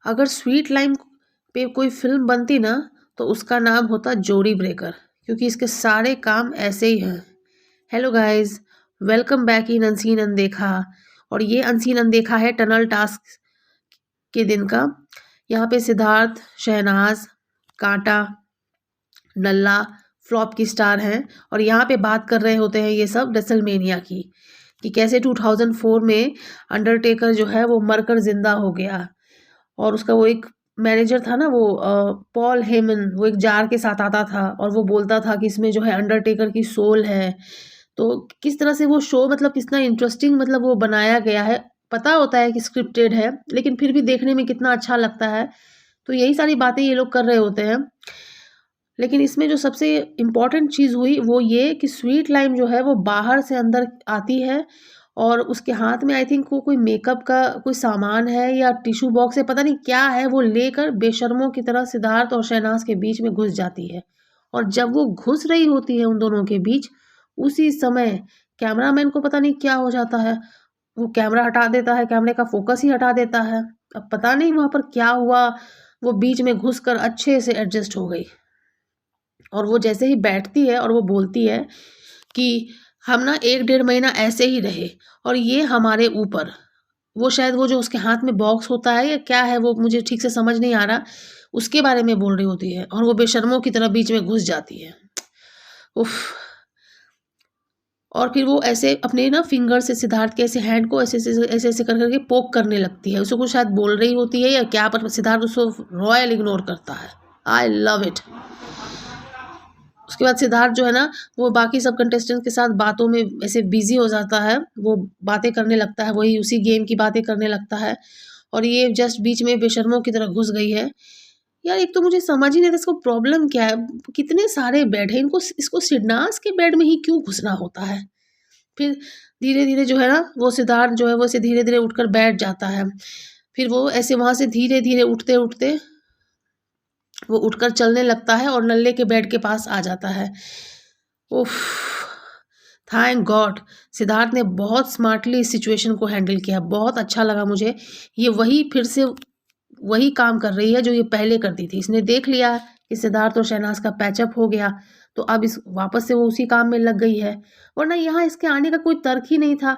अगर sweet lime पे कोई फिल्म बनती ना तो उसका नाम होता जोड़ी ब्रेकर, क्योंकि इसके सारे काम ऐसे ही हैं। Hello guys, welcome back in unseen अनदेखा। और ये अनसीन अनदेखा है टनल टास्क के दिन का। यहाँ पे सिद्धार्थ, शहनाज, कांटा, नल्ला फ्लॉप की स्टार हैं और यहाँ पे बात कर रहे होते हैं ये सब रेसलमेनिया की, कि कैसे 2004 में अंडरटेकर जो है वो मरकर जिंदा हो गया। और उसका वो एक मैनेजर था ना, वो पॉल हेमन, वो एक जार के साथ आता था और वो बोलता था कि इसमें जो है अंडरटेकर की सोल है। तो किस तरह से वो शो, मतलब कितना इंटरेस्टिंग, मतलब वो बनाया गया है। पता होता है कि स्क्रिप्टेड है, लेकिन फिर भी देखने में कितना अच्छा लगता है। तो यही सारी बातें ये लोग कर रहे होते हैं। लेकिन इसमें जो सबसे इम्पोर्टेंट चीज़ हुई वो ये कि स्वीट लाइम जो है वो बाहर से अंदर आती है और उसके हाथ में आई थिंक वो कोई मेकअप का कोई सामान है या टिश्यू बॉक्स है, पता नहीं क्या है, वो लेकर बेशर्मों की तरह सिद्धार्थ और शहनाज के बीच में घुस जाती है। और जब वो घुस रही होती है उन दोनों के बीच, उसी समय कैमरामैन को पता नहीं क्या हो जाता है, वो कैमरा हटा देता है, कैमरे का फोकस ही हटा देता है। अब पता नहीं वहां पर क्या हुआ, वो बीच में घुसकर अच्छे से एडजस्ट हो गई। और वो जैसे ही बैठती है और वो बोलती है कि हम ना 1 डेढ़ महीना ऐसे ही रहे और ये हमारे ऊपर, वो शायद वो जो उसके हाथ में बॉक्स होता है या क्या है वो मुझे ठीक से समझ नहीं आ रहा, उसके बारे में बोल रही होती है और वो बेशर्मों की तरह बीच में घुस जाती है। उफ। और फिर वो ऐसे अपने ना फिंगर से सिद्धार्थ के ऐसे हैंड को ऐसे ऐसे ऐसे ऐसे कर करके पोक करने लगती है, उसको कुछ शायद बोल रही होती है या क्या, पर सिद्धार्थ उसको रॉयल इग्नोर करता है। I love it. उसके बाद सिद्धार्थ जो है ना वो बाकी सब कंटेस्टेंट के साथ बातों में ऐसे बिजी हो जाता है, वो बातें करने लगता है, वही उसी गेम की बातें करने लगता है। और ये जस्ट बीच में बेशर्मों की तरह घुस गई है। यार एक तो मुझे समझ ही नहीं आता इसको प्रॉब्लम क्या है, कितने सारे बेड है, इनको इसको सिडनास के बेड में ही क्यों घुसना होता है। फिर धीरे धीरे जो है ना वो सिद्धार्थ जो है वो ऐसे धीरे धीरे उठकर बैठ जाता है। फिर वो ऐसे वहां से धीरे धीरे उठते उठते वो उठकर चलने लगता है और नल्ले के बेड के पास आ जाता है। उफ। थैंक गॉड, सिद्धार्थ ने बहुत स्मार्टली इस सिचुएशन को हैंडल किया, बहुत अच्छा लगा मुझे। ये वही फिर से वही काम कर रही है जो ये पहले करती थी। इसने देख लिया कि सिद्धार्थ और शहनाज का पैचअप हो गया, तो अब इस वापस से वो उसी काम में लग गई है। वरना यहाँ इसके आने का कोई तर्क ही नहीं था।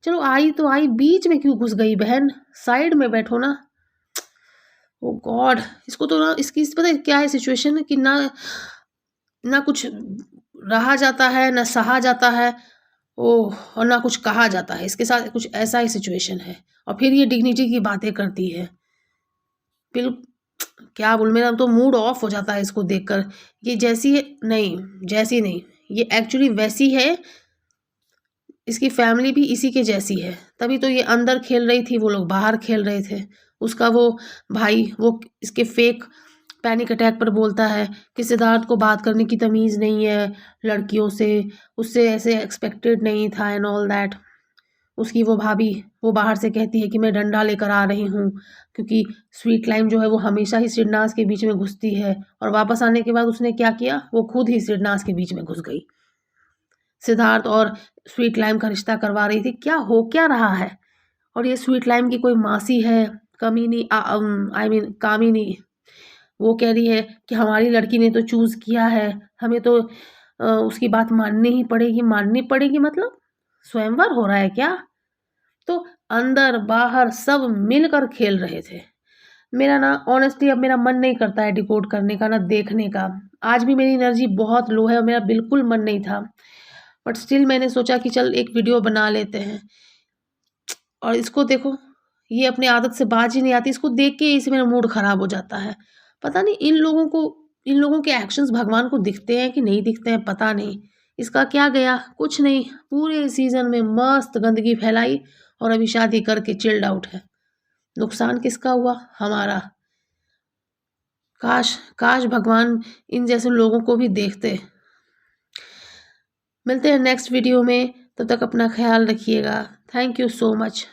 चलो आई तो आई, बीच में क्यों घुस गई बहन, साइड में बैठो ना। ओ गॉड, इसको तो ना इसकी पता है क्या है सिचुएशन, कि ना ना कुछ रहा जाता है ना सहा जाता है, ओह, और ना कुछ कहा जाता है। इसके साथ कुछ ऐसा ही सिचुएशन है। और फिर ये डिग्निटी की बातें करती है। बिल क्या बोल, मेरा तो मूड ऑफ हो जाता है इसको देखकर। ये जैसी है नहीं, जैसी नहीं, ये एक्चुअली वैसी है। इसकी फैमिली भी इसी के जैसी है, तभी तो ये अंदर खेल रही थी, वो लोग बाहर खेल रहे थे। उसका वो भाई वो इसके फेक पैनिक अटैक पर बोलता है कि सिद्धार्थ को बात करने की तमीज़ नहीं है लड़कियों से, उससे ऐसे एक्सपेक्टेड नहीं था एंड ऑल दैट। उसकी वो भाभी वो बाहर से कहती है कि मैं डंडा लेकर आ रही हूँ, क्योंकि स्वीट लाइम जो है वो हमेशा ही सिरनास के बीच में घुसती है। और वापस आने के बाद उसने क्या किया, वो खुद ही सिरनास के बीच में घुस गई। सिद्धार्थ और स्वीट लाइम का रिश्ता करवा रही थी, क्या हो क्या रहा है। और ये स्वीट लाइम की कोई मासी है, कमीनी, आई मीन कामिनी, वो कह रही है कि हमारी लड़की ने तो चूज़ किया है, हमें तो उसकी बात माननी ही पड़ेगी, माननी पड़ेगी, मतलब स्वयंवर हो रहा है क्या। तो अंदर बाहर सब मिलकर खेल रहे थे। मेरा ना ऑनेस्टली अब मेरा मन नहीं करता है डिकोड करने का, ना देखने का। आज भी मेरी एनर्जी बहुत लो है और मेरा बिल्कुल मन नहीं था, बट स्टिल मैंने सोचा कि चल एक वीडियो बना लेते हैं। और इसको देखो, ये अपनी आदत से बाज ही नहीं आती, इसको देख के इसे मेरा मूड खराब हो जाता है। पता नहीं इन लोगों के एक्शंस भगवान को दिखते हैं कि नहीं दिखते हैं, पता नहीं। इसका क्या गया, कुछ नहीं, पूरे सीजन में मस्त गंदगी फैलाई और अभी शादी करके चिल्ड आउट है। नुकसान किसका हुआ, हमारा। काश काश भगवान इन जैसे लोगों को भी देखते। मिलते हैं नेक्स्ट वीडियो में, तब तक अपना ख्याल रखिएगा। Thank you so much.